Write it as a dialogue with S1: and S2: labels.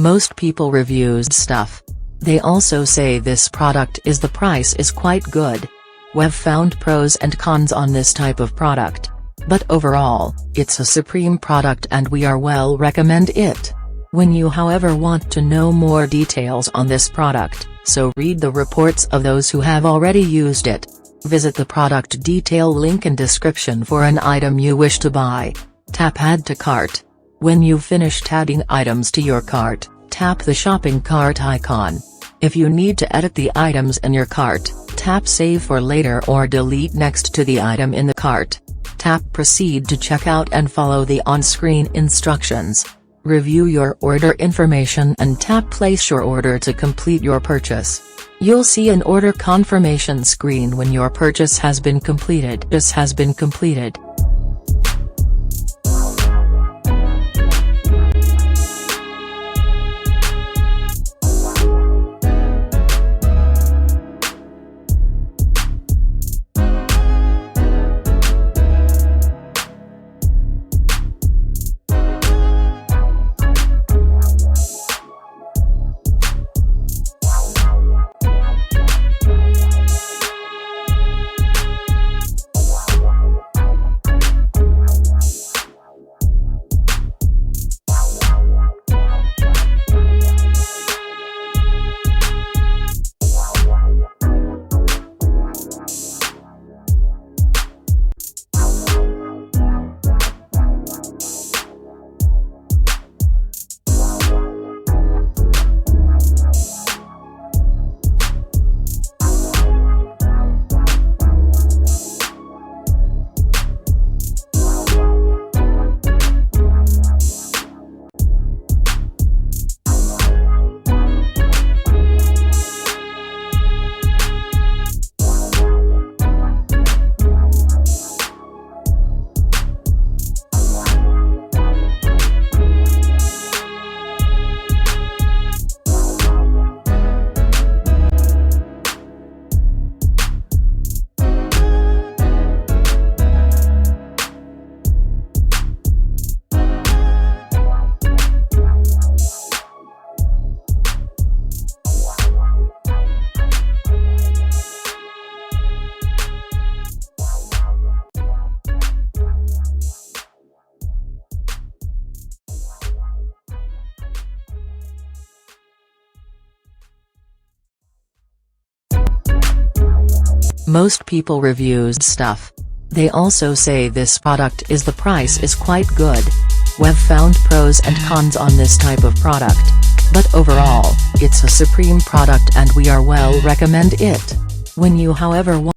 S1: Most people reviews stuff. They also say this product is the price is quite good. We've found pros and cons on this type of product. But overall, it's a supreme product and we are well recommend it. When you however want to know more details on this product, so read the reports of those who have already used it. Visit the product detail link in description for an item you wish to buy. Tap Add to Cart. When you've finished adding items to your cart, tap the shopping cart icon. If you need to edit the items in your cart, tap Save for later or delete next to the item in the cart. Tap Proceed to checkout and follow the on-screen instructions. Review your order information and tap Place your order to complete your purchase. You'll see an order confirmation screen when your purchase has been completed. Most people reviews stuff. They also say this product is the price is quite good. We've found pros and cons on this type of product. But overall, it's a supreme product and we are well recommend it. When you however want